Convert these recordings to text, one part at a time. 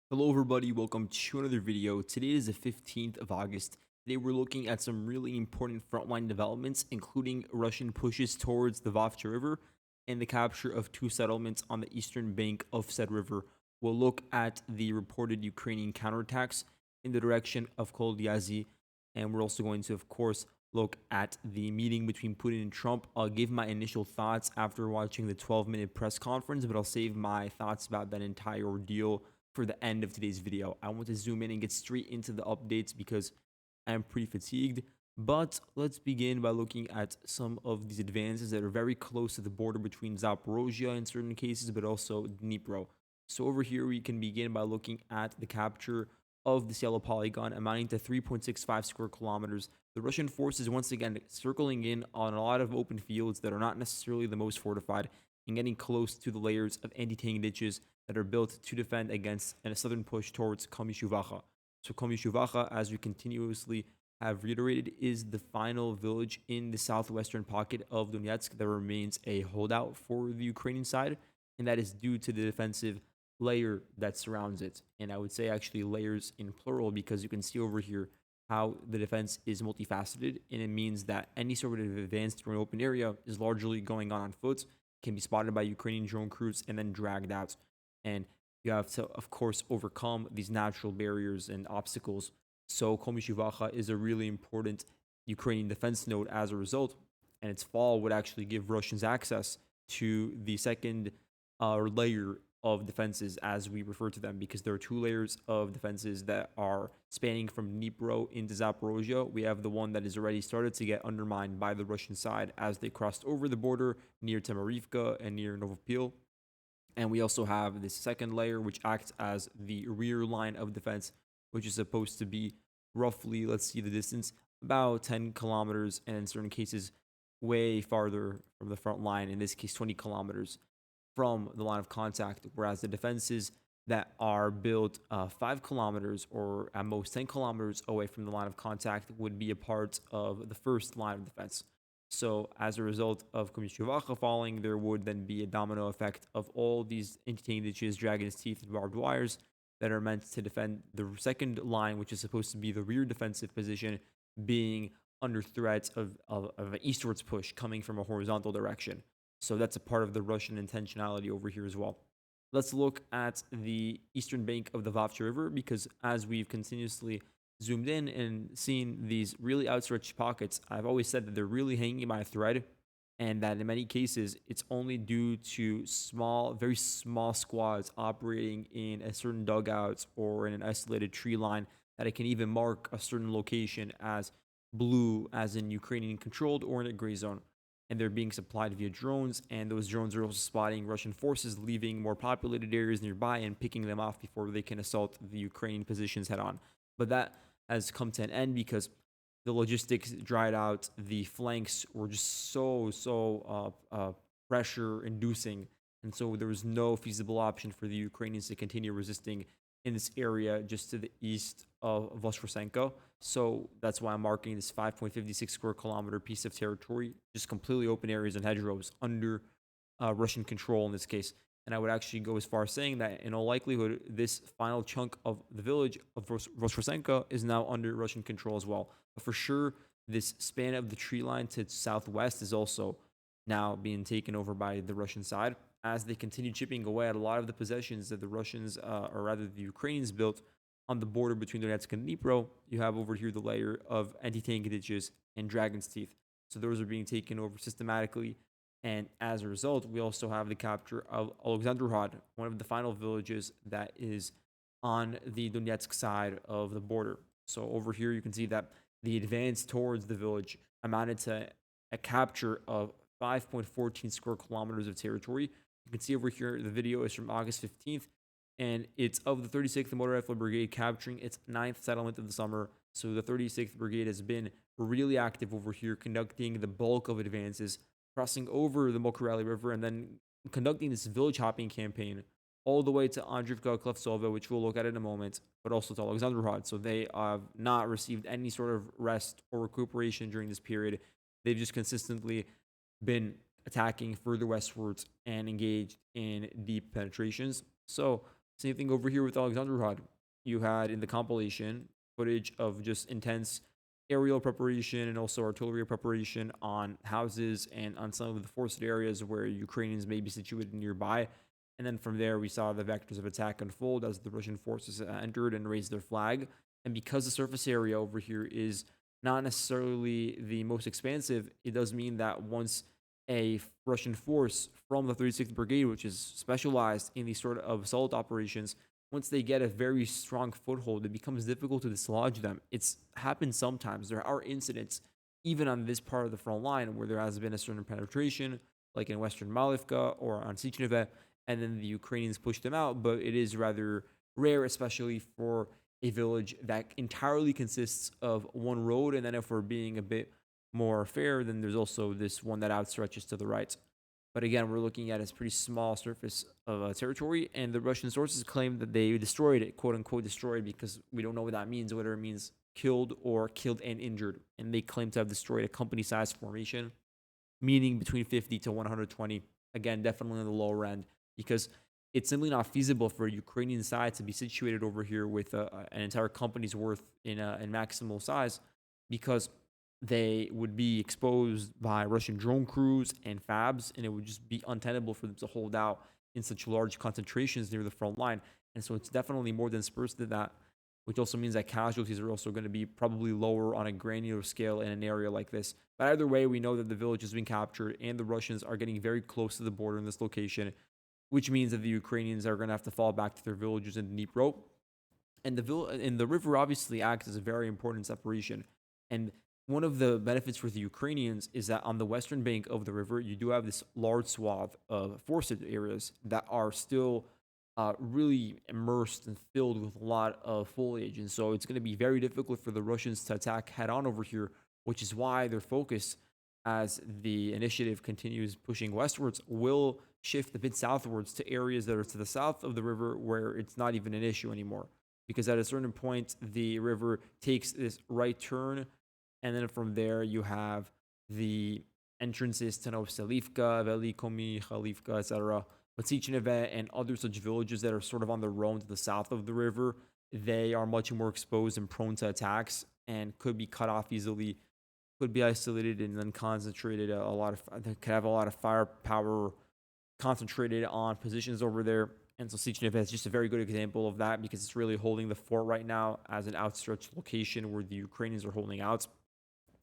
Hello everybody, welcome to another video. Today is the 15th of August. Today we're looking at some really important frontline developments, including Russian pushes towards the Vovcha River and the capture of two settlements on the eastern bank of said river. We'll look at the reported Ukrainian counterattacks in the direction of Koldiazi, and we're also going to, of course, look at the meeting between Putin and Trump. I'll give my initial thoughts after watching the 12-minute press conference, but I'll save my thoughts about that entire ordeal for the end of today's video. I want to zoom in and get straight into the updates because I'm pretty fatigued. But let's begin by looking at some of these advances that are very close to the border between Zaporozhye in certain cases, but also Dnipro. So over here, we can begin by looking at the capture of this yellow polygon amounting to 3.65 square kilometers. The Russian forces once again circling in on a lot of open fields that are not necessarily the most fortified and getting close to the layers of anti-tank ditches that are built to defend against a southern push towards Komishuvacha. So Komishuvacha, as we continuously have reiterated, is the final village in the southwestern pocket of Donetsk that remains a holdout for the Ukrainian side, and that is due to the defensive layer that surrounds it. And I would say actually layers in plural because you can see over here how the defense is multifaceted, and it means that any sort of advance through an open area is largely going on foot, can be spotted by Ukrainian drone crews, and then dragged out. And you have to, of course, overcome these natural barriers and obstacles. So Komishuvacha is a really important Ukrainian defense node as a result, and its fall would actually give Russians access to the second layer of defenses, as we refer to them, because there are two layers of defenses that are spanning from Dnipro into Zaporozhye. We have the one that has already started to get undermined by the Russian side as they crossed over the border near Andriivka and near Novopil. And we also have this second layer, which acts as the rear line of defense, which is supposed to be roughly, let's see the distance, about 10 kilometers, and in certain cases, way farther from the front line, in this case, 20 kilometers from the line of contact. Whereas the defenses that are built 5 kilometers or at most 10 kilometers away from the line of contact would be a part of the first line of defense. So as a result of Komishuvacha falling, there would then be a domino effect of all these anti-tank ditches, dragon's teeth, and barbed wires that are meant to defend the second line, which is supposed to be the rear defensive position, being under threat of an eastwards push coming from a horizontal direction. So that's a part of the Russian intentionality over here as well. Let's look at the eastern bank of the Vovcha River because as we've continuously zoomed in and seen these really outstretched pockets, I've always said that they're really hanging by a thread, and that in many cases it's only due to small, very small squads operating in a certain dugout or in an isolated tree line that it can even mark a certain location as blue, as in Ukrainian controlled, or in a gray zone. And they're being supplied via drones, and those drones are also spotting Russian forces leaving more populated areas nearby and picking them off before they can assault the Ukrainian positions head on. But that has come to an end because the logistics dried out. The flanks were just so pressure inducing, and so there was no feasible option for the Ukrainians to continue resisting in this area just to the east of Voshrosenko. So that's why I'm marking this 5.56 square kilometer piece of territory, just completely open areas and hedgerows under Russian control in this case. And I would actually go as far as saying that in all likelihood, this final chunk of the village of Voshrosenko is now under Russian control as well. But for sure, this span of the tree line to southwest is also now being taken over by the Russian side as they continue chipping away at a lot of the possessions that the Russians, or rather the Ukrainians, built on the border between Donetsk and Dnipro. You have over here the layer of anti-tank ditches and dragon's teeth. So those are being taken over systematically, and as a result, we also have the capture of Alexandrovka, one of the final villages that is on the Donetsk side of the border. So over here, you can see that the advance towards the village amounted to a capture of 5.14 square kilometers of territory. You can see over here, the video is from August 15th, and it's of the 36th Motor Rifle Brigade capturing its ninth settlement of the summer. So the 36th Brigade has been really active over here, conducting the bulk of advances, crossing over the Mokrali River, and then conducting this village hopping campaign all the way to Andriivka, Klevtsova, which we'll look at in a moment, but also to Alexandrovka. So they have not received any sort of rest or recuperation during this period. They've just consistently been attacking further westwards and engaged in deep penetrations. So Same thing over here with Alexandrovgrad. You had in the compilation footage of just intense aerial preparation and also artillery preparation on houses and on some of the forested areas where Ukrainians may be situated nearby. And then from there, we saw the vectors of attack unfold as the Russian forces entered and raised their flag. And because the surface area over here is not necessarily the most expansive, it does mean that once a Russian force from the 36th Brigade, which is specialized in these sort of assault operations, once they get a very strong foothold, it becomes difficult to dislodge them. It's happened sometimes. There are incidents, even on this part of the front line, where there has been a certain penetration, like in Western Malivka or on Sichneve, and then the Ukrainians push them out. But it is rather rare, especially for a village that entirely consists of one road. And then if we're being a bit more fair, then there's also this one that outstretches to the right. But again, we're looking at a pretty small surface of territory, and the Russian sources claim that they destroyed it, quote unquote destroyed, because we don't know what that means, whether it means killed or killed and injured. And they claim to have destroyed a company-sized formation, meaning between 50 to 120. Again, definitely on the lower end, because it's simply not feasible for a Ukrainian side to be situated over here with an entire company's worth in maximal size, because they would be exposed by Russian drone crews and fabs, and it would just be untenable for them to hold out in such large concentrations near the front line. And so it's definitely more than dispersed than that, which also means that casualties are also going to be probably lower on a granular scale in an area like this. But either way, we know that the village has been captured, and the Russians are getting very close to the border in this location, which means that the Ukrainians are going to have to fall back to their villages in Dnipro. And the river obviously acts as a very important separation. And one of the benefits for the Ukrainians is that on the western bank of the river, you do have this large swath of forested areas that are still really immersed and filled with a lot of foliage. And so it's going to be very difficult for the Russians to attack head on over here, which is why their focus, as the initiative continues pushing westwards, will shift a bit southwards to areas that are to the south of the river where it's not even an issue anymore. Because at a certain point, the river takes this right turn, and then from there, you have the entrances to Novselivka, Velikomi, Khalivka, etc. But Sichneve and other such villages that are sort of on their own to the south of the river, they are much more exposed and prone to attacks and could be cut off easily, could be isolated and then concentrated. Could have a lot of firepower concentrated on positions over there. And so Sichneve is just a very good example of that, because it's really holding the fort right now as an outstretched location where the Ukrainians are holding out.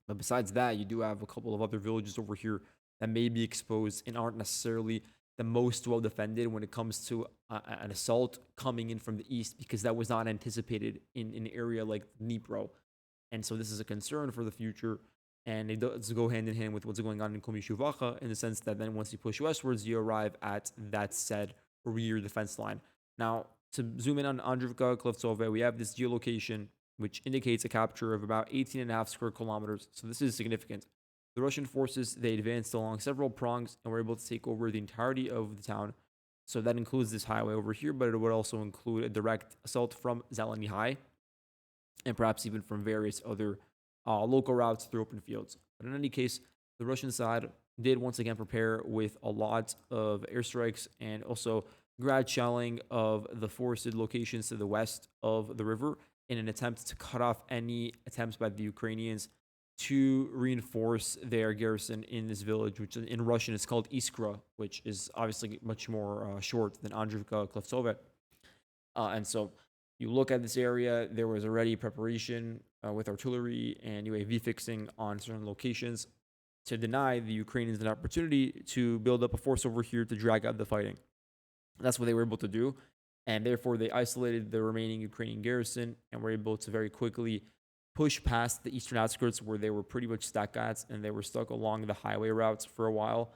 But besides that, you do have a couple of other villages over here that may be exposed and aren't necessarily the most well defended when it comes to an assault coming in from the east, because that was not anticipated in an area like Dnipro. And so this is a concern for the future. And it does go hand in hand with what's going on in Komishuvacha, in the sense that then once you push westwards, you arrive at that said rear defense line. Now, to zoom in on Andriivka, Klevtsove, we have this geolocation which indicates a capture of about 18.5 square kilometers. So this is significant. The Russian forces, they advanced along several prongs and were able to take over the entirety of the town. So that includes this highway over here, but it would also include a direct assault from Zeleny High and perhaps even from various other local routes through open fields. But in any case, the Russian side did once again prepare with a lot of airstrikes and also grad shelling of the forested locations to the west of the river, in an attempt to cut off any attempts by the Ukrainians to reinforce their garrison in this village, which in Russian is called Iskra, which is obviously much more short than Andriivka, Klevtsove. And so you look at this area, there was already preparation with artillery and UAV fixing on certain locations to deny the Ukrainians an opportunity to build up a force over here to drag out the fighting. That's what they were able to do. And therefore, they isolated the remaining Ukrainian garrison and were able to very quickly push past the eastern outskirts where they were pretty much stuck at, and they were stuck along the highway routes for a while.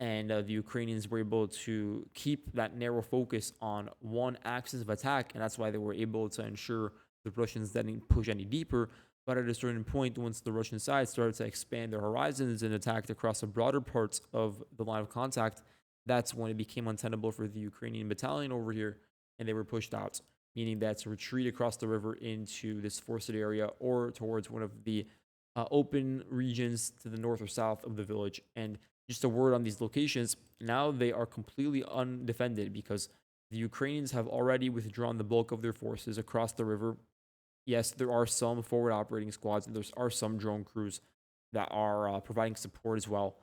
And the Ukrainians were able to keep that narrow focus on one axis of attack, and that's why they were able to ensure the Russians didn't push any deeper. But at a certain point, once the Russian side started to expand their horizons and attacked across the broader parts of the line of contact, that's when it became untenable for the Ukrainian battalion over here, and they were pushed out, meaning that to retreat across the river into this forested area or towards one of the open regions to the north or south of the village. And just a word on these locations, now they are completely undefended because The Ukrainians have already withdrawn the bulk of their forces across the river. Yes, there are some forward operating squads and there are some drone crews that are providing support as well,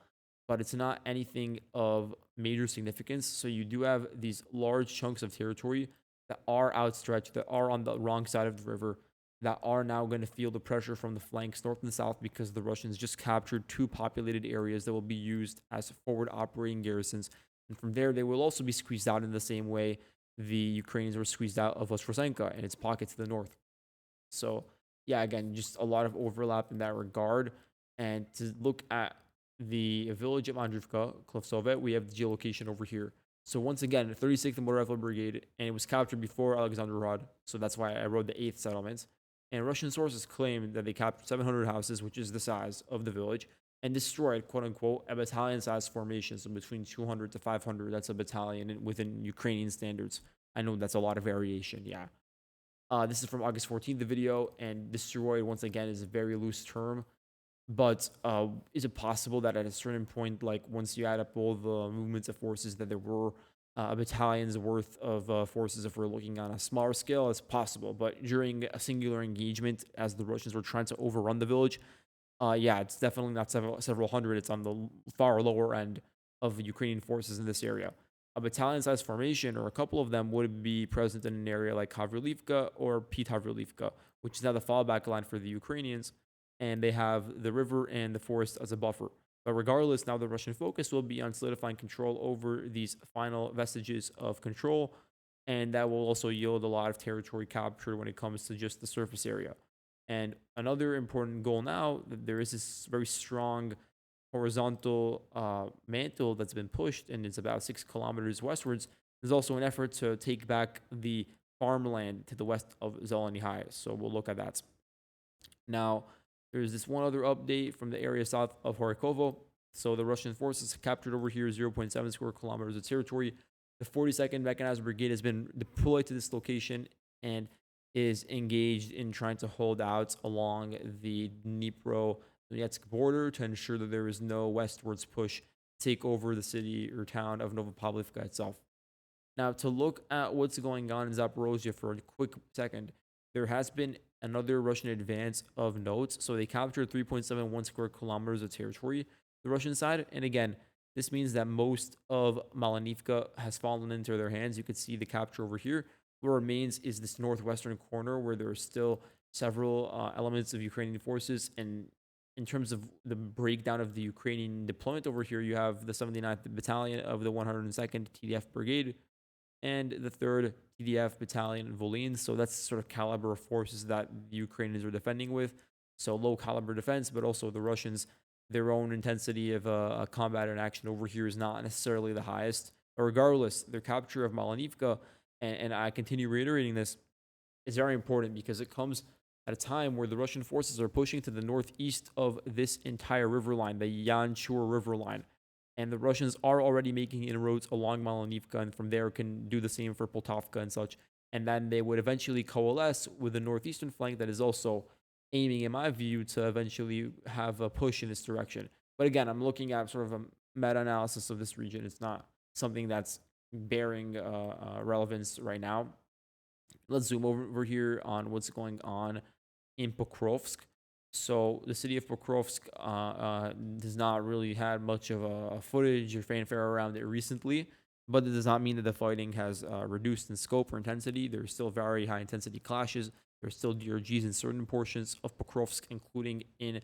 but it's not anything of major significance. So you do have these large chunks of territory that are outstretched, that are on the wrong side of the river, that are now going to feel the pressure from the flanks north and south because the Russians just captured two populated areas that will be used as forward operating garrisons. And from there, they will also be squeezed out in the same way the Ukrainians were squeezed out of Voskresenka and its pocket to the north. So, yeah, again, just a lot of overlap in that regard. And to look at the village of Andriivka, Klevsovet, we have the geolocation over here. So once again, the 36th Motor Rifle Brigade, and it was captured before Alexandrorod. So that's why I wrote the 8th settlement. And Russian sources claim that they captured 700 houses, which is the size of the village, and destroyed, quote unquote, a battalion-sized formation. So between 200 to 500, that's a battalion within Ukrainian standards. I know that's a lot of variation, yeah. This is from August 14th, the video, and destroyed, once again, is a very loose term. But is it possible that at a certain point, like once you add up all the movements of forces, that there were a battalion's worth of forces, if we're looking on a smaller scale? It's possible. But during a singular engagement, as the Russians were trying to overrun the village, yeah, it's definitely not several hundred. It's on the far lower end of Ukrainian forces in this area. A battalion-sized formation, or a couple of them, would be present in an area like Havrilivka or Havrilivka, which is now the fallback line for the Ukrainians, and they have the river and the forest as a buffer. But regardless, now the Russian focus will be on solidifying control over these final vestiges of control, and that will also yield a lot of territory captured when it comes to just the surface area. And another important goal now, there is this very strong horizontal mantle that's been pushed, and it's about 6 kilometers westwards. There's also an effort to take back the farmland to the west of Zeleny High. So we'll look at that. Now, there's this one other update from the area south of Horikovo. So the Russian forces captured over here 0.7 square kilometers of territory. The 42nd Mechanized Brigade has been deployed to this location and is engaged in trying to hold out along the Dnipro-Donetsk border to ensure that there is no westwards push to take over the city or town of Novopavlivka itself. Now, to look at what's going on in Zaporozhye for a quick second, there has been another Russian advance of note. So they captured 3.71 square kilometers of territory, the Russian side. And again, this means that most of Malanivka has fallen into their hands. You could see the capture over here. What remains is this northwestern corner where there are still several elements of Ukrainian forces. And in terms of the breakdown of the Ukrainian deployment over here, you have the 79th Battalion of the 102nd TDF Brigade and the 3rd TDF Battalion in Volyn. So that's the sort of caliber of forces that the Ukrainians are defending with. So low caliber defense, but also the Russians, their own intensity of combat and action over here is not necessarily the highest. But regardless, their capture of Malanivka, and I continue reiterating this, is very important because it comes at a time where the Russian forces are pushing to the northeast of this entire river line, the Yanchur river line. And the Russians are already making inroads along Malanivka, and from there can do the same for Poltavka and such. And then they would eventually coalesce with the northeastern flank that is also aiming, in my view, to eventually have a push in this direction. But again, I'm looking at sort of a meta-analysis of this region. It's not something that's bearing relevance right now. Let's zoom over here on what's going on in Pokrovsk. So the city of Pokrovsk does not really had much of a footage or fanfare around it recently, but it does not mean that the fighting has reduced in scope or intensity. There's still very high intensity clashes. There's still DRGs in certain portions of Pokrovsk, including in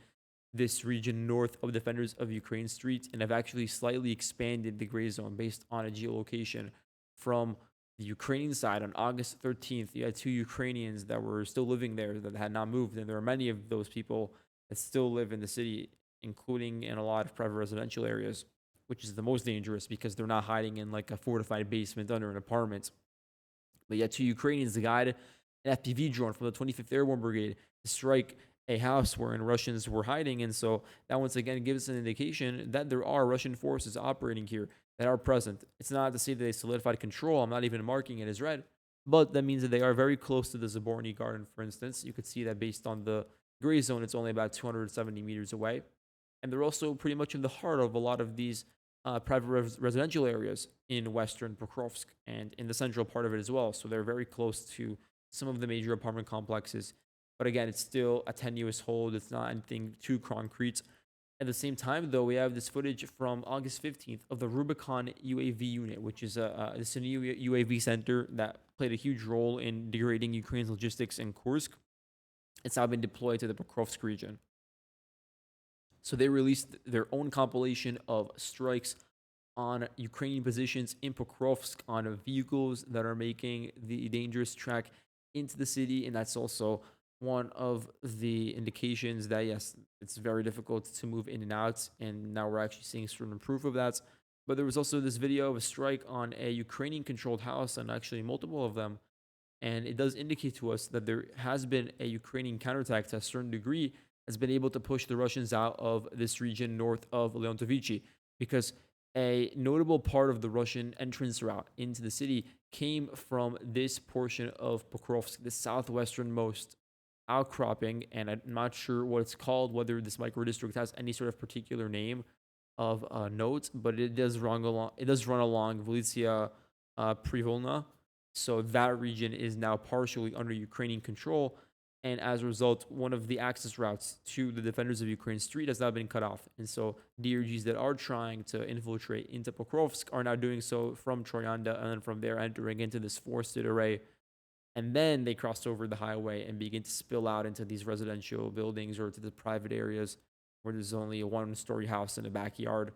this region north of Defenders of Ukraine Street, and have actually slightly expanded the gray zone based on a geolocation from the Ukrainian side. On August 13th, you had 2 Ukrainians that were still living there that had not moved, and there are many of those people that still live in the city, including in a lot of private residential areas, which is the most dangerous because they're not hiding in like a fortified basement under an apartment. But yet 2 Ukrainians guided an FPV drone from the 25th Airborne Brigade to strike a house wherein Russians were hiding. And so that once again gives us an indication that there are Russian forces operating here that are present. It's not to say that they solidified control. I'm not even marking it as red, but that means that they are very close to the Zaborny Garden, for instance. You could see that based on the gray zone, it's only about 270 meters away. And they're also pretty much in the heart of a lot of these private residential areas in western Pokrovsk and in the central part of it as well. So they're very close to some of the major apartment complexes. But again, it's still a tenuous hold. It's not anything too concrete. At the same time, though, we have this footage from August 15th of the Rubicon UAV unit, which is a new UAV center that played a huge role in degrading Ukraine's logistics in Kursk. It's now been deployed to the Pokrovsk region. So they released their own compilation of strikes on Ukrainian positions in Pokrovsk on vehicles that are making the dangerous trek into the city. And that's also one of the indications that, yes, it's very difficult to move in and out. And now we're actually seeing certain proof of that. But there was also this video of a strike on a Ukrainian controlled house, and actually multiple of them. And it does indicate to us that there has been a Ukrainian counterattack to a certain degree, has been able to push the Russians out of this region north of Leontovichi, because a notable part of the Russian entrance route into the city came from this portion of Pokrovsk, the southwesternmost outcropping. And I'm not sure what it's called, whether this micro district has any sort of particular name of note, but it does run along. It does run along Volitia Privolna. So that region is now partially under Ukrainian control. And as a result, one of the access routes to the defenders of Ukraine street has now been cut off. And so DRGs that are trying to infiltrate into Pokrovsk are now doing so from Troyanda, and then from there entering into this forested array. And then they cross over the highway and begin to spill out into these residential buildings or to the private areas where there's only a one-story house and a backyard.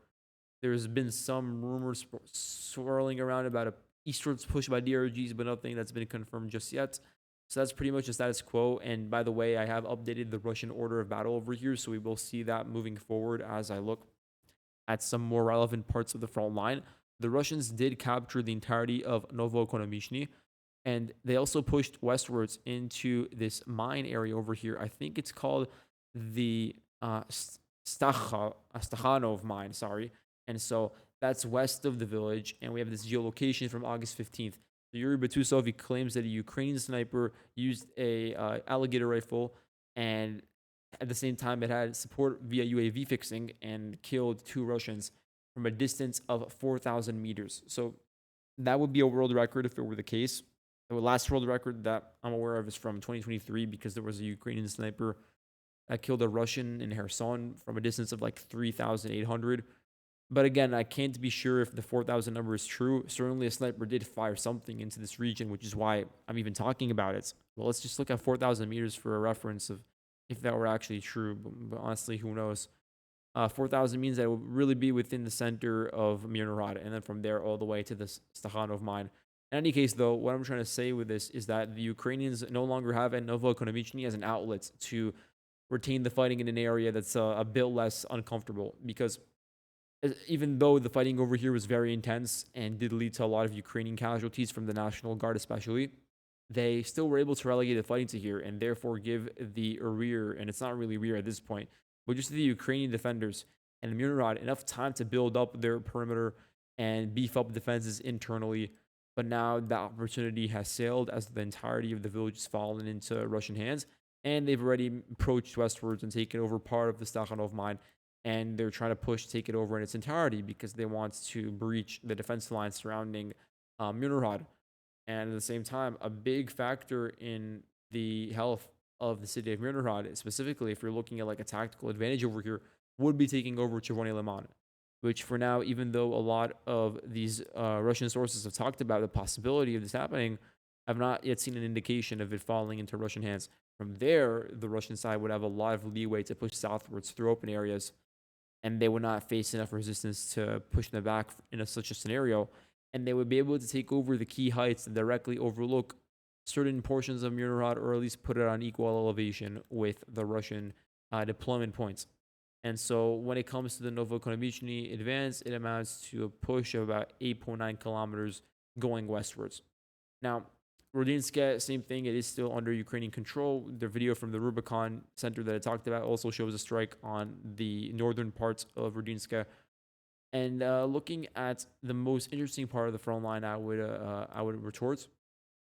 There's been some rumors swirling around about a eastwards push by DRGs, but nothing that's been confirmed just yet. So that's pretty much the status quo. And by the way, I have updated the Russian order of battle over here, so we will see that moving forward as I look at some more relevant parts of the front line. The Russians did capture the entirety of Novoekonomishny, and they also pushed westwards into this mine area over here. I think it's called the Stakhanov mine, sorry. And so that's west of the village, and we have this geolocation from August 15th. So Yuri Batusov, he claims that a Ukrainian sniper used a alligator rifle, and at the same time it had support via UAV fixing and killed 2 Russians from a distance of 4,000 meters. So that would be a world record if it were the case. The last world record that I'm aware of is from 2023, because there was a Ukrainian sniper that killed a Russian in Kherson from a distance of like 3,800. But again, I can't be sure if the 4,000 number is true. Certainly a sniper did fire something into this region, which is why I'm even talking about it. Well, let's just look at 4,000 meters for a reference of if that were actually true. But honestly, who knows? 4,000 means that it will really be within the center of Mirnorod, and then from there all the way to the Stakhanov mine. In any case, though, what I'm trying to say with this is that the Ukrainians no longer have Novoekonomichny as an outlet to retain the fighting in an area that's a bit less uncomfortable, because even though the fighting over here was very intense and did lead to a lot of Ukrainian casualties from the National Guard especially, they still were able to relegate the fighting to here and therefore give the rear, and it's not really rear at this point, but just the Ukrainian defenders and Mirnorod enough time to build up their perimeter and beef up defenses internally. But now that opportunity has sailed as the entirety of the village has fallen into Russian hands, and they've already approached westwards and taken over part of the Stakhanov mine. And they're trying to take it over in its entirety because they want to breach the defense line surrounding Mirnorod. And at the same time, a big factor in the health of the city of Mirnorod, specifically if you're looking at like a tactical advantage over here, would be taking over Chervony Liman, which for now, even though a lot of these Russian sources have talked about the possibility of this happening, I've not yet seen an indication of it falling into Russian hands. From there, the Russian side would have a lot of leeway to push southwards through open areas, and they would not face enough resistance to push them back in such a scenario. And they would be able to take over the key heights and directly overlook certain portions of Mirnorod, or at least put it on equal elevation with the Russian deployment points. And so when it comes to the Novoekonomichny advance, it amounts to a push of about 8.9 kilometers going westwards. Now, Rodinska, same thing. It is still under Ukrainian control. The video from the Rubicon Center that I talked about also shows a strike on the northern parts of Rodinska. And looking at the most interesting part of the front line, I would retort,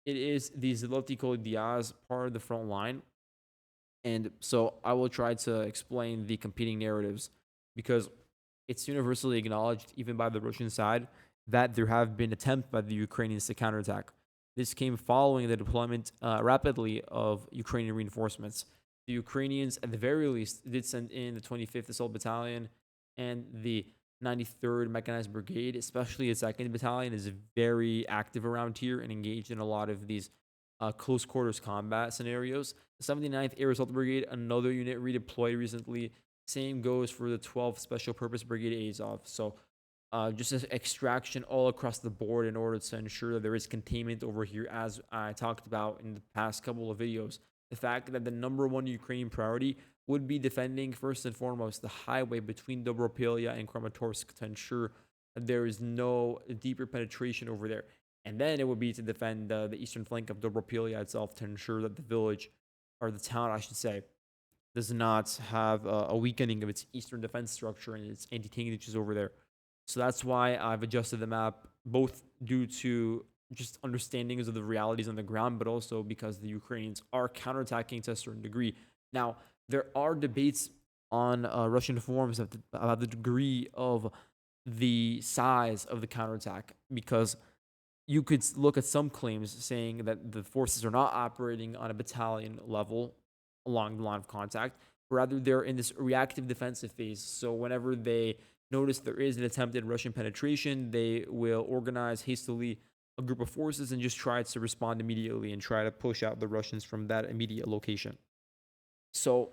it is the Zilotiko Diaz part of the front line. And so I will try to explain the competing narratives, because it's universally acknowledged, even by the Russian side, that there have been attempts by the Ukrainians to counterattack. This came following the deployment rapidly of Ukrainian reinforcements. The Ukrainians, at the very least, did send in the 25th Assault Battalion and the 93rd Mechanized Brigade, especially the 2nd Battalion, is very active around here and engaged in a lot of these close quarters combat scenarios. The 79th Air Assault Brigade, another unit redeployed recently. Same goes for the 12th Special Purpose Brigade Azov. So just an extraction all across the board in order to ensure that there is containment over here, as I talked about in the past couple of videos. The fact that the number one Ukrainian priority would be defending, first and foremost, the highway between Dobropilya and Kramatorsk to ensure that there is no deeper penetration over there. And then it would be to defend the eastern flank of Dobropilya itself to ensure that the village, or the town, I should say, does not have a weakening of its eastern defense structure and its anti-tank ditches over there. So that's why I've adjusted the map, both due to just understandings of the realities on the ground, but also because the Ukrainians are counterattacking to a certain degree. Now, there are debates on Russian forums about the degree of the size of the counterattack, because you could look at some claims saying that the forces are not operating on a battalion level along the line of contact. Rather, they're in this reactive defensive phase. So whenever they notice there is an attempted Russian penetration, they will organize hastily a group of forces and just try to respond immediately and try to push out the Russians from that immediate location. So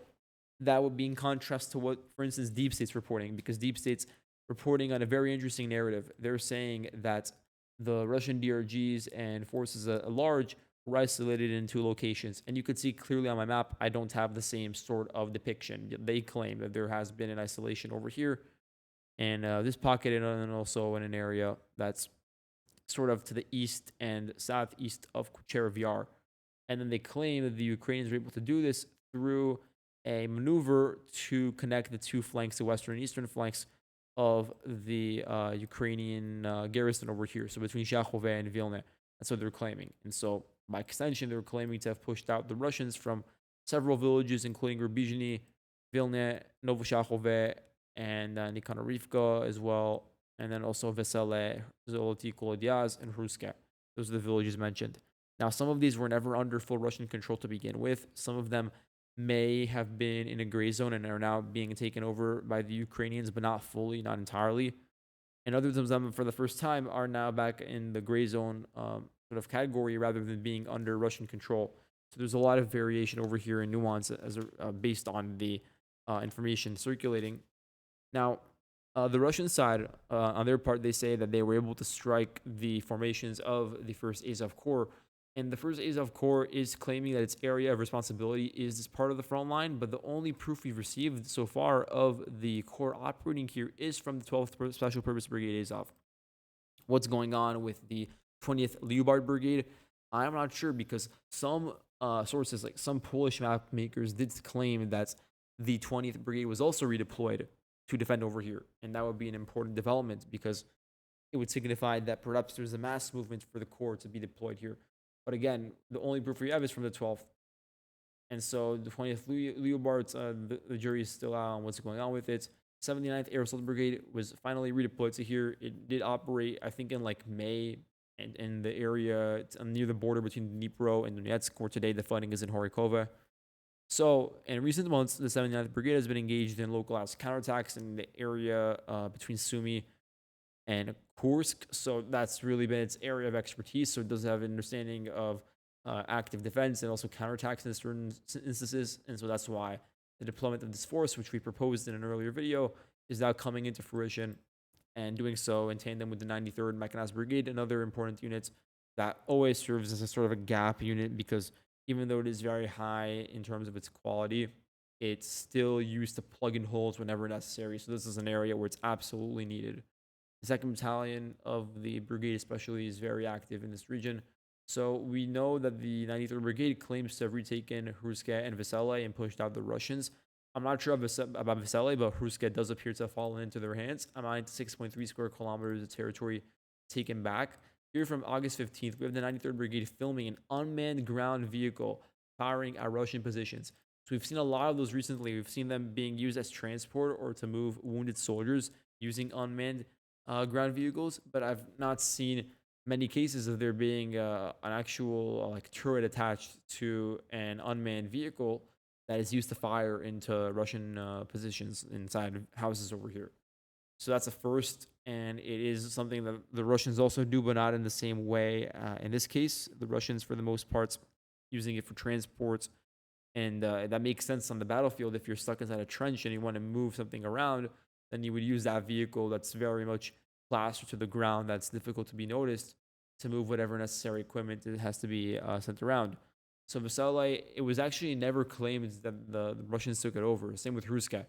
that would be in contrast to what, for instance, Deep State's reporting, because Deep State's reporting on a very interesting narrative. They're saying that the Russian DRGs and forces at large were isolated in two locations. And you could see clearly on my map, I don't have the same sort of depiction. They claim that there has been an isolation over here and this pocket, and also in an area that's sort of to the east and southeast of Kucherov Yar. And then they claim that the Ukrainians were able to do this through a maneuver to connect the two flanks, the western and eastern flanks of the Ukrainian garrison over here. So between Shachove and Vilna. That's what they're claiming. And so by extension, they're claiming to have pushed out the Russians from several villages, including Rubizhny, Vilna, Novoshachove, and Andriivka as well. And then also Vesele, Zoloty, Kolodiaz, and Hruska. Those are the villages mentioned. Now, some of these were never under full Russian control to begin with. Some of them may have been in a gray zone and are now being taken over by the Ukrainians, but not fully, not entirely. And others of them, for the first time, are now back in the gray zone sort of category rather than being under Russian control. So there's a lot of variation over here and nuance as based on the information circulating. Now, the Russian side, on their part, they say that they were able to strike the formations of the 1st Azov Corps. And the 1st Azov Corps is claiming that its area of responsibility is this part of the front line, but the only proof we've received so far of the Corps operating here is from the 12th Special Purpose Brigade Azov. What's going on with the 20th Leopard Brigade, I'm not sure, because some sources, like some Polish map makers, did claim that the 20th Brigade was also redeployed to defend over here. And that would be an important development because it would signify that perhaps there's a mass movement for the Corps to be deployed here. But again, the only proof we have is from the 12th. And so the 20th Leopards, the jury is still out on what's going on with it. 79th Air Assault Brigade was finally redeployed to here. It did operate, I think, in like May and in the area near the border between Dnipro and Donetsk, where today the fighting is in Horikova. So in recent months, the 79th Brigade has been engaged in localized counterattacks in the area between Sumy and Kursk. So that's really been its area of expertise. So it does have an understanding of active defense and also counterattacks in certain instances. And so that's why the deployment of this force, which we proposed in an earlier video, is now coming into fruition, and doing so in tandem with the 93rd Mechanized Brigade, another important unit that always serves as a sort of a gap unit, because even though it is very high in terms of its quality, it's still used to plug in holes whenever necessary. So this is an area where it's absolutely needed. The 2nd Battalion of the brigade especially is very active in this region. So we know that the 93rd Brigade claims to have retaken Hruska and Vesele and pushed out the Russians. I'm not sure about Vesele, but Hruska does appear to have fallen into their hands, amounting to 6.3 square kilometers of territory taken back. Here from August 15th, we have the 93rd Brigade filming an unmanned ground vehicle firing at Russian positions. So we've seen a lot of those recently. We've seen them being used as transport or to move wounded soldiers using unmanned ground vehicles, but I've not seen many cases of there being an actual like turret attached to an unmanned vehicle that is used to fire into Russian positions inside houses over here. So that's a first, and it is something that the Russians also do, but not in the same way. In this case, the Russians, for the most part, using it for transport, and that makes sense on the battlefield. If you're stuck inside a trench and you want to move something around, then you would use that vehicle that's very much plastered to the ground, that's difficult to be noticed, to move whatever necessary equipment it has to be sent around. So Vasile, it was actually never claimed that the Russians took it over. Same with Ruska.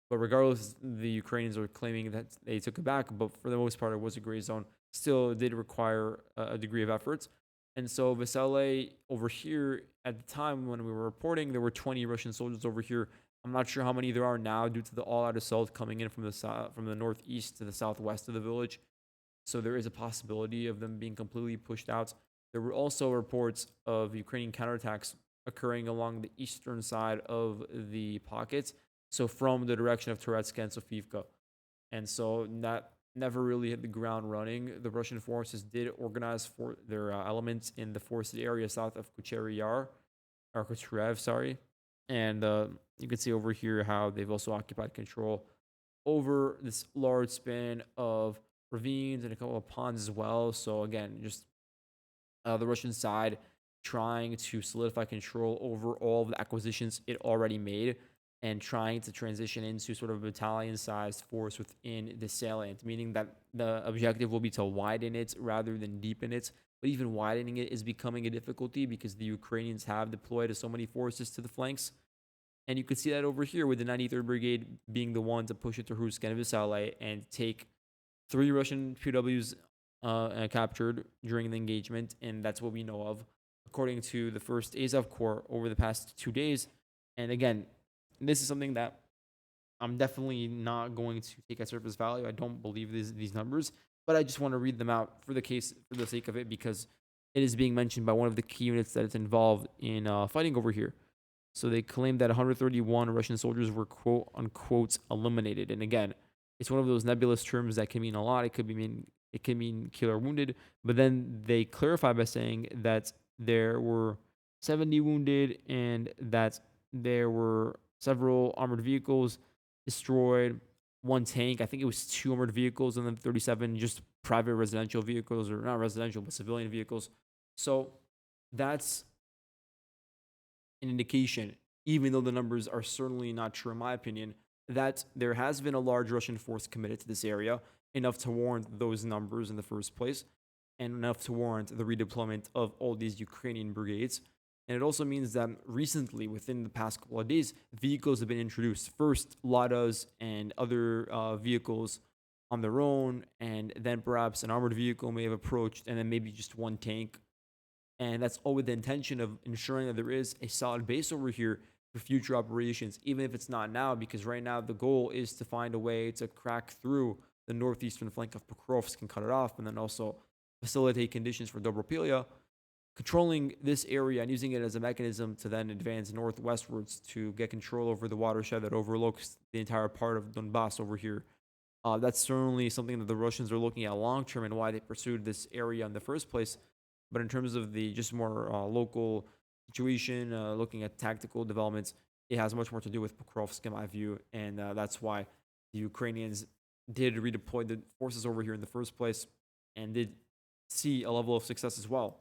But regardless, the Ukrainians are claiming that they took it back. But for the most part, it was a gray zone. Still, it did require a degree of effort. And so Vasile over here, at the time when we were reporting, there were 20 Russian soldiers over here. I'm not sure how many there are now due to the all-out assault coming in from the northeast to the southwest of the village. So there is a possibility of them being completely pushed out. There were also reports of Ukrainian counterattacks occurring along the eastern side of the pocket, so from the direction of Donetsk and Sofivka. And so that never really hit the ground running. The Russian forces did organize for their elements in the forested area south of Kucheryar, or Kucherev, sorry. And you can see over here how they've also occupied control over this large span of ravines and a couple of ponds as well. So again, just the Russian side trying to solidify control over all of the acquisitions it already made and trying to transition into sort of a battalion sized force within the salient, meaning that the objective will be to widen it rather than deepen it. But even widening it is becoming a difficulty because the Ukrainians have deployed so many forces to the flanks. And you can see that over here with the 93rd Brigade being the one to push it to Rusk and Visale and take 3 Russian PWs captured during the engagement. And that's what we know of, according to the 1st Azov Corps over the past 2 days. And again, this is something that I'm definitely not going to take at surface value. I don't believe these numbers, but I just want to read them out for the sake of it, because it is being mentioned by one of the key units that is involved in fighting over here. So they claim that 131 Russian soldiers were quote unquote eliminated. And again, it's one of those nebulous terms that can mean a lot. It can mean killed or wounded, but then they clarify by saying that there were 70 wounded and that there were several armored vehicles destroyed, 1 tank. I think it was 2 armored vehicles, and then 37 just private residential vehicles, or not residential, but civilian vehicles. So that's an indication, even though the numbers are certainly not true in my opinion, that there has been a large Russian force committed to this area, enough to warrant those numbers in the first place, and enough to warrant the redeployment of all these Ukrainian brigades. And it also means that recently, within the past couple of days, vehicles have been introduced. First, Ladas and other vehicles on their own, and then perhaps an armored vehicle may have approached, and then maybe just 1 tank. And that's all with the intention of ensuring that there is a solid base over here for future operations, even if it's not now, because right now the goal is to find a way to crack through the northeastern flank of Pokrovsk and cut it off, and then also facilitate conditions for Dobropilia, controlling this area and using it as a mechanism to then advance northwestwards to get control over the watershed that overlooks the entire part of Donbass over here. That's certainly something that the Russians are looking at long term and why they pursued this area in the first place. But in terms of the just more local situation, looking at tactical developments, it has much more to do with Pokrovsk in my view, and that's why the Ukrainians did redeploy the forces over here in the first place and did see a level of success as well.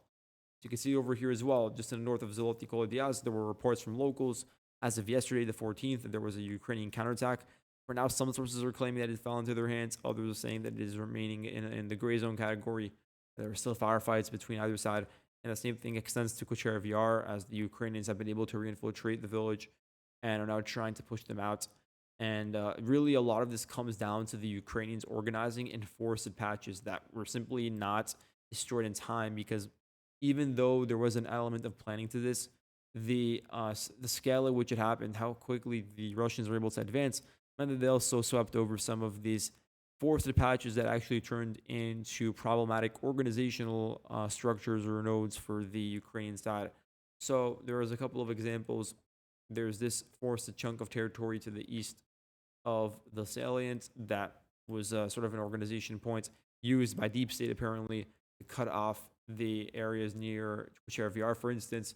So you can see over here as well, just in the north of Zoloty Kolodiaz, there were reports from locals as of yesterday, the 14th, that there was a Ukrainian counterattack. For now, some sources are claiming that it fell into their hands. Others are saying that it is remaining in the gray zone category. There are still firefights between either side. And the same thing extends to Kucherev Yar, as the Ukrainians have been able to reinfiltrate the village and are now trying to push them out. And really, a lot of this comes down to the Ukrainians organizing in forced patches that were simply not destroyed in time, because even though there was an element of planning to this, the scale at which it happened, how quickly the Russians were able to advance, meant that they also swept over some of these forced patches that actually turned into problematic organizational structures or nodes for the Ukrainian side. So there was a couple of examples. There's this forced chunk of territory to the east of the salient that was sort of an organization point used by deep state apparently to cut off the areas near Chervyar, for instance.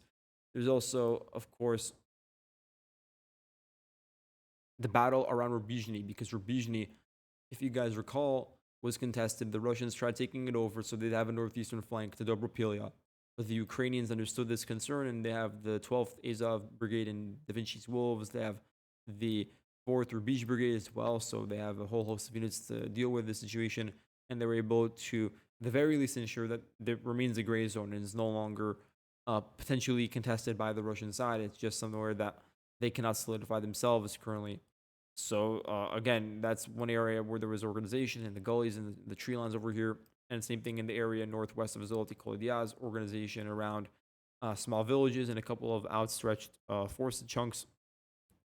There's also, of course, the battle around Rubizhny, because Rubizhny, if you guys recall, was contested. The Russians tried taking it over so they'd have a northeastern flank to Dobropilya. But the Ukrainians understood this concern, and they have the 12th Azov Brigade and Da Vinci's Wolves. They have the 4th Rubizh Brigade as well, so they have a whole host of units to deal with this situation, and they were able to, at the very least, ensure that there remains a gray zone and is no longer potentially contested by the Russian side. It's just somewhere that they cannot solidify themselves currently. So again, that's one area where there was organization in the gullies and the tree lines over here, and same thing in the area northwest of Zolty Kolidiaz, organization around small villages and a couple of outstretched forest chunks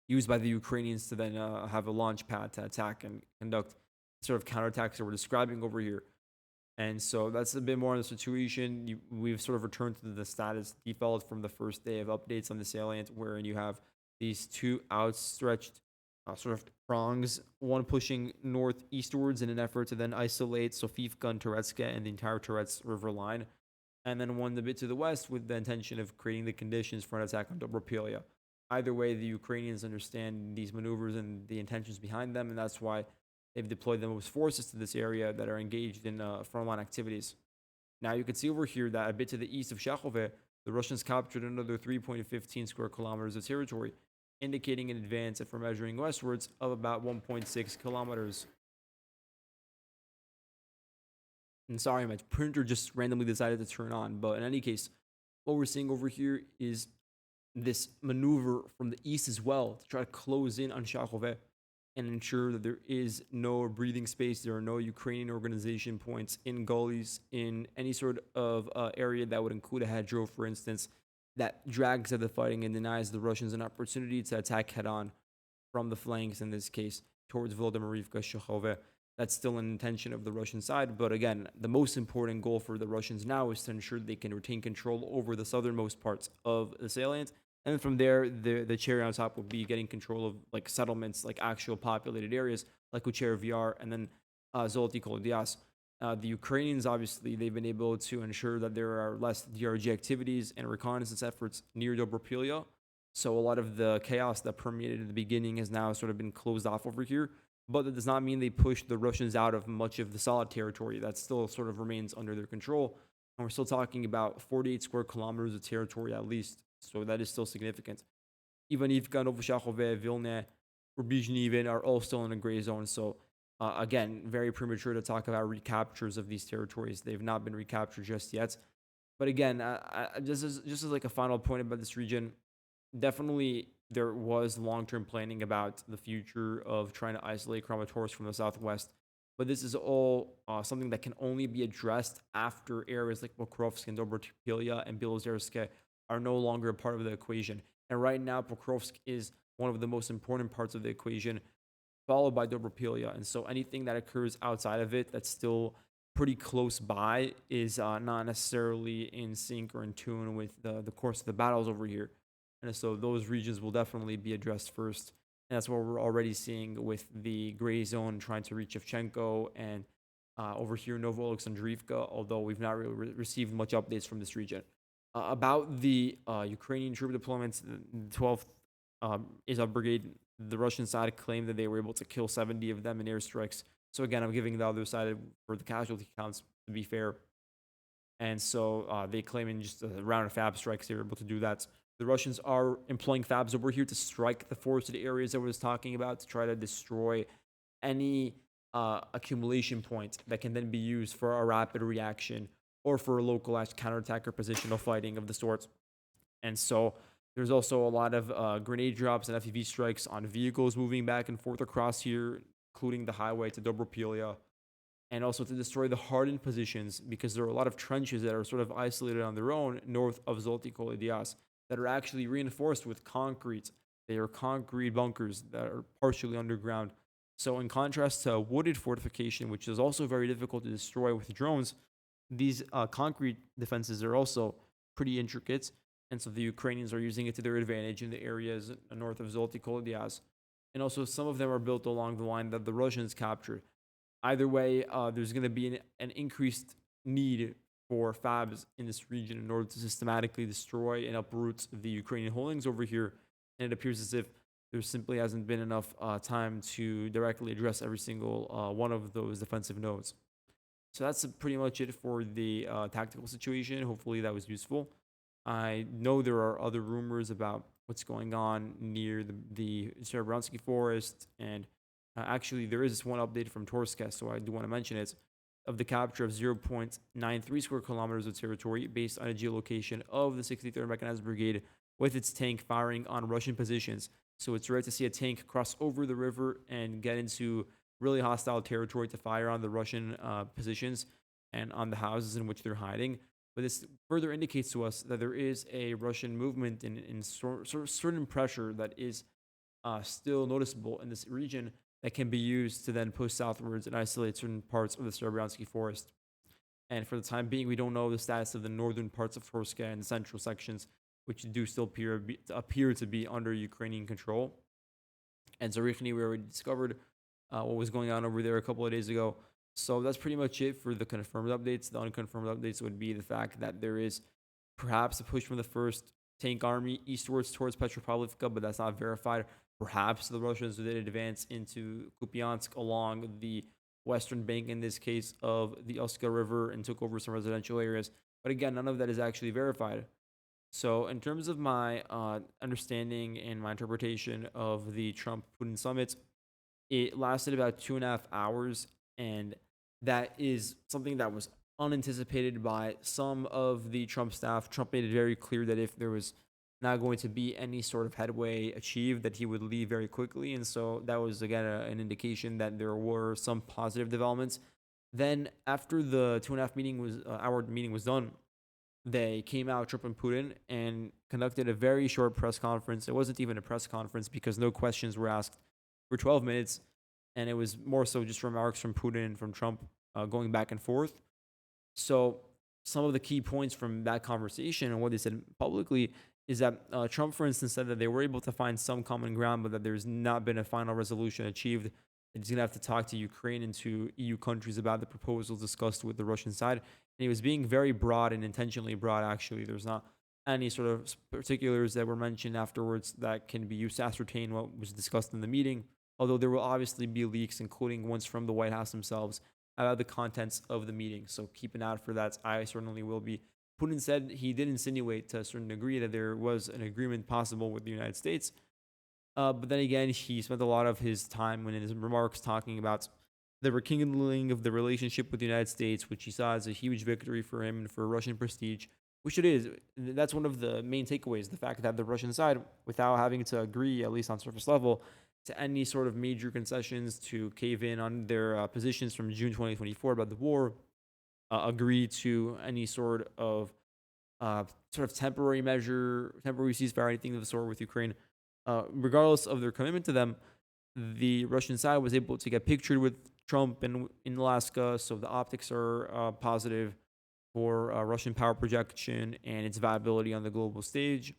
used by the Ukrainians to then have a launch pad to attack and conduct sort of counterattacks that we're describing over here. And so that's a bit more on the situation. We've sort of returned to the status default from the first day of updates on the salient, wherein you have these two outstretched sort of prongs, one pushing northeastwards in an effort to then isolate Sofivka and Turetska and the entire Turets River line, and then one a bit to the west with the intention of creating the conditions for an attack on Dobropilya. Either way, the Ukrainians understand these maneuvers and the intentions behind them, and that's why they've deployed the most forces to this area that are engaged in frontline activities. Now, you can see over here that a bit to the east of Shakhove, the Russians captured another 3.15 square kilometers of territory, indicating an advance, if we're measuring westwards, of about 1.6 kilometers. And sorry, my printer just randomly decided to turn on, but in any case, what we're seeing over here is this maneuver from the east as well to try to close in on Shakhove and ensure that there is no breathing space. There are no Ukrainian organization points in gullies, in any sort of area that would include a hedgerow, for instance, that drags at the fighting and denies the Russians an opportunity to attack head on from the flanks, in this case, towards Volodymyrivka, Shakhove. That's still an intention of the Russian side. But again, the most important goal for the Russians now is to ensure they can retain control over the southernmost parts of the salient. And then from there, the cherry on top would be getting control of like settlements, like actual populated areas, like Kucher Vyar and then Zolty Kolidias. The Ukrainians, obviously, they've been able to ensure that there are less DRG activities and reconnaissance efforts near Dobropilya. So a lot of the chaos that permeated in the beginning has now sort of been closed off over here. But that does not mean they pushed the Russians out of much of the solid territory. That still sort of remains under their control. And we're still talking about 48 square kilometers of territory at least. So that is still significant. Ivanivka, Novoshachove, Vilna, Rubizhny even are all still in a gray zone. So again, very premature to talk about recaptures of these territories. They've not been recaptured just yet. But again, just as like a final point about this region, definitely there was long-term planning about the future of trying to isolate Kramatorsk from the southwest. But this is all something that can only be addressed after areas like Pokrovsk and Dobropilya and Belozersk are no longer a part of the equation. And right now, Pokrovsk is one of the most important parts of the equation, followed by Dobropilya. And so anything that occurs outside of it that's still pretty close by is not necessarily in sync or in tune with the course of the battles over here. And so those regions will definitely be addressed first. And that's what we're already seeing with the gray zone trying to reach Shevchenko and over here Novo Alexandriivka, although we've not really received much updates from this region. About the Ukrainian troop deployments, the 12th Azov Brigade, the Russian side claimed that they were able to kill 70 of them in airstrikes. So again, I'm giving the other side for the casualty counts to be fair. And so they claim in just a round of fab strikes they were able to do that. The Russians are employing fabs over here to strike the forested areas that I was talking about to try to destroy any accumulation point that can then be used for a rapid reaction or for a localized counterattack or positional fighting of the sorts. And so there's also a lot of grenade drops and FPV strikes on vehicles moving back and forth across here, including the highway to Dobropilya, and also to destroy the hardened positions because there are a lot of trenches that are sort of isolated on their own north of Zolty Kolidias that are actually reinforced with concrete. They are concrete bunkers that are partially underground. So in contrast to a wooded fortification, which is also very difficult to destroy with drones, these concrete defenses are also pretty intricate. And so the Ukrainians are using it to their advantage in the areas north of Zolty Kolidias. And also some of them are built along the line that the Russians captured. Either way, there's going to be an increased need for fabs in this region in order to systematically destroy and uproot the Ukrainian holdings over here. And it appears as if there simply hasn't been enough time to directly address every single one of those defensive nodes. So that's pretty much it for the tactical situation. Hopefully that was useful. I know there are other rumors about what's going on near the Serebranski forest, and actually there is this one update from Torsk, so I do want to mention it, of the capture of 0.93 square kilometers of territory based on a geolocation of the 63rd Mechanized Brigade with its tank firing on Russian positions. So it's rare to see a tank cross over the river and get into really hostile territory to fire on the Russian positions and on the houses in which they're hiding. But this further indicates to us that there is a Russian movement in certain pressure that is still noticeable in this region that can be used to then push southwards and isolate certain parts of the Serebranski forest. And for the time being, we don't know the status of the northern parts of Torska and the central sections, which do still appear to be under Ukrainian control. And Zarichny, we already discovered what was going on over there a couple of days ago. So that's pretty much it for the confirmed updates. The unconfirmed updates would be the fact that there is perhaps a push from the first tank army eastwards towards Petropavlovka, but that's not verified. Perhaps the Russians did advance into Kupiansk along the western bank, in this case, of the Uska River and took over some residential areas. But again, none of that is actually verified. So, in terms of my understanding and my interpretation of the Trump Putin summit, it lasted about 2.5 hours, and that is something that was unanticipated by some of the Trump staff. Trump made it very clear that if there was not going to be any sort of headway achieved, that he would leave very quickly. And so that was, again, an indication that there were some positive developments. Then, after the 2.5 hour meeting was done, they came out, Trump and Putin, and conducted a very short press conference. It wasn't even a press conference because no questions were asked for 12 minutes. And it was more so just remarks from Putin and from Trump going back and forth. So some of the key points from that conversation and what they said publicly is that Trump, for instance, said that they were able to find some common ground, but that there's not been a final resolution achieved. He's going to have to talk to Ukraine and to EU countries about the proposals discussed with the Russian side. And he was being very broad and intentionally broad, actually. There's not any sort of particulars that were mentioned afterwards that can be used to ascertain what was discussed in the meeting, although there will obviously be leaks, including ones from the White House themselves, about the contents of the meeting. So keep an eye out for that. I certainly will be. Putin said he did insinuate to a certain degree that there was an agreement possible with the United States. But then again, he spent a lot of his time in his remarks talking about the rekindling of the relationship with the United States, which he saw as a huge victory for him and for Russian prestige, which it is. That's one of the main takeaways, the fact that the Russian side, without having to agree, at least on surface level, to any sort of major concessions to cave in on their positions from June 2024 about the war, agree to any sort of temporary measure, temporary ceasefire, anything of the sort with Ukraine. Regardless of their commitment to them, the Russian side was able to get pictured with Trump in Alaska, so the optics are positive for Russian power projection and its viability on the global stage.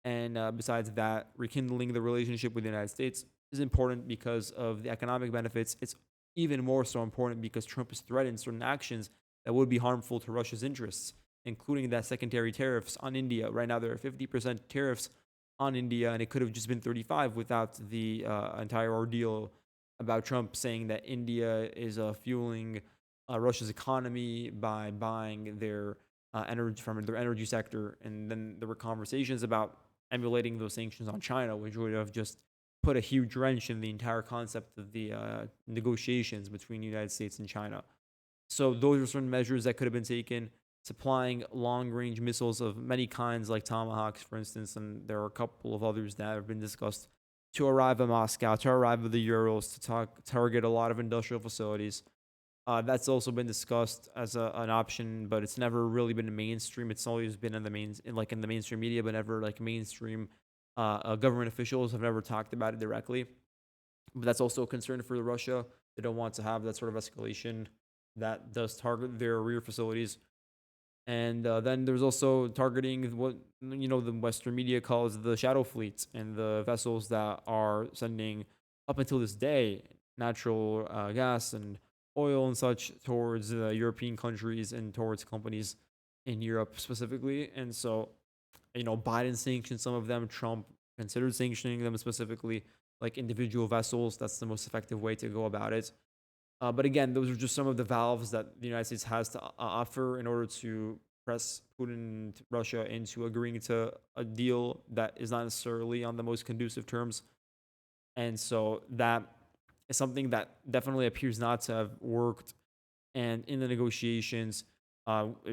And besides that, rekindling the relationship with the United States is important because of the economic benefits. It's even more so important because Trump has threatened certain actions that would be harmful to Russia's interests, including that secondary tariffs on India. Right now, there are 50% tariffs on India, and it could have just been 35 without the entire ordeal about Trump saying that India is fueling Russia's economy by buying their energy from their energy sector. And then there were conversations about emulating those sanctions on China, which would have just put a huge wrench in the entire concept of the negotiations between the United States and China. So those are certain measures that could have been taken. Supplying long-range missiles of many kinds, like Tomahawks, for instance, and there are a couple of others that have been discussed, to arrive at Moscow, to arrive at the Urals, to target a lot of industrial facilities. That's also been discussed as an option, but it's never really been mainstream. It's always been in the mainstream media, but never like mainstream government officials have never talked about it directly. But that's also a concern for Russia. They don't want to have that sort of escalation that does target their rear facilities. And then there's also targeting what the Western media calls the shadow fleets and the vessels that are sending, up until this day, natural gas and oil and such towards European countries and towards companies in Europe specifically. And so, Biden sanctioned some of them. Trump considered sanctioning them specifically, like individual vessels. That's the most effective way to go about it. But again, those are just some of the valves that the United States has to offer in order to press Putin, Russia into agreeing to a deal that is not necessarily on the most conducive terms. And so that is something that definitely appears not to have worked. And in the negotiations,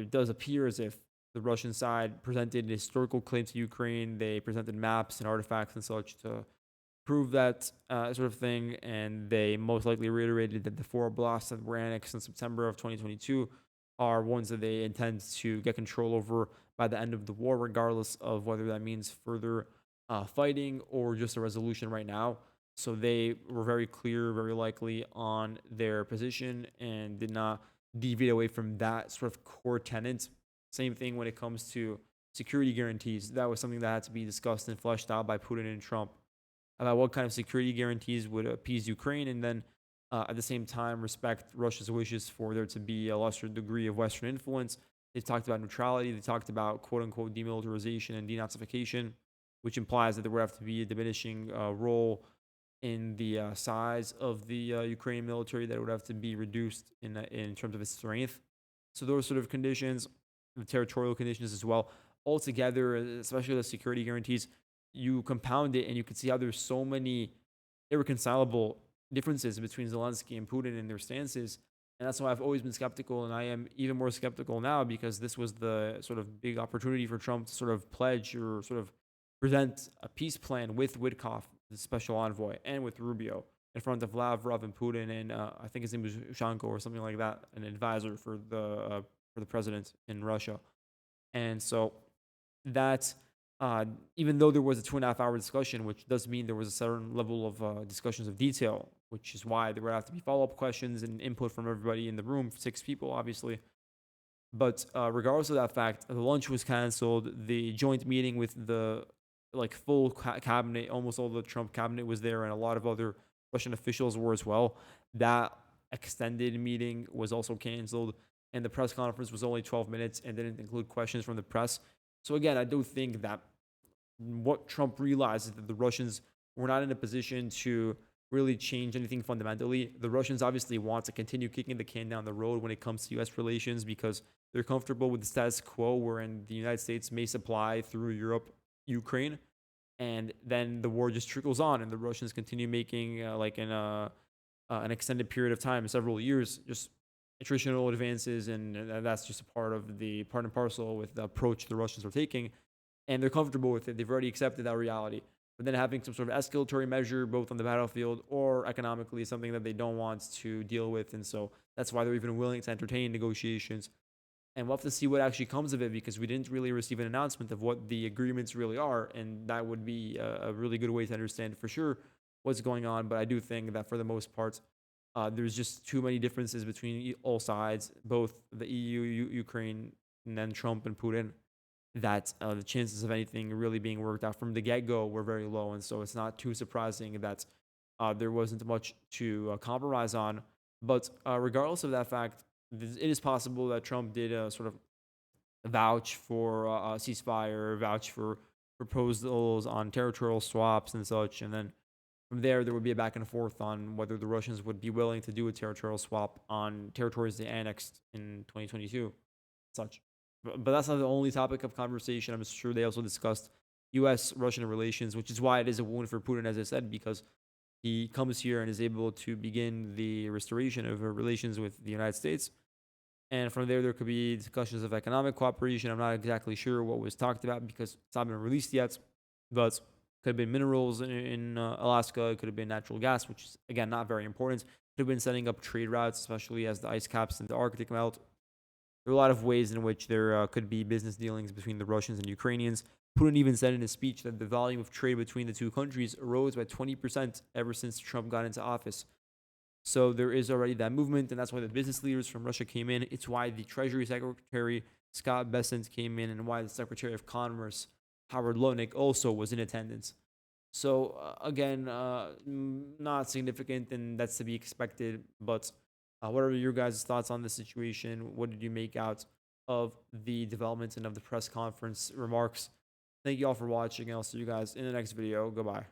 it does appear as if the Russian side presented an historical claim to Ukraine. They presented maps and artifacts and such to prove that sort of thing. And they most likely reiterated that the four oblasts that were annexed in September of 2022 are ones that they intend to get control over by the end of the war, regardless of whether that means further fighting or just a resolution right now. So they were very clear, very likely on their position and did not deviate away from that sort of core tenet. Same thing when it comes to security guarantees. That was something that had to be discussed and fleshed out by Putin and Trump about what kind of security guarantees would appease Ukraine, and then at the same time respect Russia's wishes for there to be a lesser degree of Western influence. They talked about neutrality. They talked about quote unquote demilitarization and denazification, which implies that there would have to be a diminishing role in the size of the Ukrainian military, that would have to be reduced in terms of its strength. So those sort of conditions, the territorial conditions as well, altogether, especially the security guarantees, you compound it and you can see how there's so many irreconcilable differences between Zelensky and Putin and their stances. And that's why I've always been skeptical, and I am even more skeptical now, because this was the sort of big opportunity for Trump to sort of pledge or sort of present a peace plan with Witkoff, the special envoy, and with Rubio in front of Lavrov and Putin, and I think his name was Ushanko or something like that, an advisor for the president in Russia. And so that even though there was a 2.5 hour discussion, which does mean there was a certain level of discussions of detail, which is why there would have to be follow up questions and input from everybody in the room, 6 people, obviously. But regardless of that fact, the lunch was canceled. The joint meeting with the full cabinet, almost all the Trump cabinet was there, and a lot of other Russian officials were as well. That extended meeting was also canceled, and the press conference was only 12 minutes and didn't include questions from the press. So again, I do think that what Trump realized is that the Russians were not in a position to really change anything fundamentally. The Russians obviously want to continue kicking the can down the road when it comes to U.S. relations, because they're comfortable with the status quo wherein the United States may supply through Europe Ukraine, and then the war just trickles on, and the Russians continue making an extended period of time, several years, just attritional advances, and that's just a part and parcel with the approach the Russians are taking, and they're comfortable with it. They've already accepted that reality. But then having some sort of escalatory measure, both on the battlefield or economically, is something that they don't want to deal with, and so that's why they're even willing to entertain negotiations. And we'll have to see what actually comes of it, because we didn't really receive an announcement of what the agreements really are, and that would be a really good way to understand for sure what's going on. But I do think that for the most part, there's just too many differences between all sides, both the EU, Ukraine, and then Trump and Putin, that the chances of anything really being worked out from the get-go were very low. And so it's not too surprising that there wasn't much to compromise on. But regardless of that fact, it is possible that Trump did sort of vouch for a ceasefire, vouch for proposals on territorial swaps and such. And then from there would be a back and forth on whether the Russians would be willing to do a territorial swap on territories they annexed in 2022, such. But that's not the only topic of conversation. I'm sure they also discussed U.S.-Russian relations, which is why it is a wound for Putin, as I said, because he comes here and is able to begin the restoration of relations with the United States. And from there could be discussions of economic cooperation. I'm not exactly sure what was talked about because it's not been released yet, but it could have been minerals in Alaska. It could have been natural gas, which is, again, not very important. It could have been setting up trade routes, especially as the ice caps in the Arctic melt. There are a lot of ways in which there could be business dealings between the Russians and Ukrainians. Putin even said in his speech that the volume of trade between the two countries rose by 20% ever since Trump got into office. So there is already that movement, and that's why the business leaders from Russia came in. It's why the Treasury Secretary Scott Bessent came in, and why the Secretary of Commerce Howard Lutnick also was in attendance. So again, not significant, and that's to be expected. But What are your guys' thoughts on the situation? What did you make out of the developments and of the press conference remarks? Thank you all for watching, and I'll see you guys in the next video. Goodbye.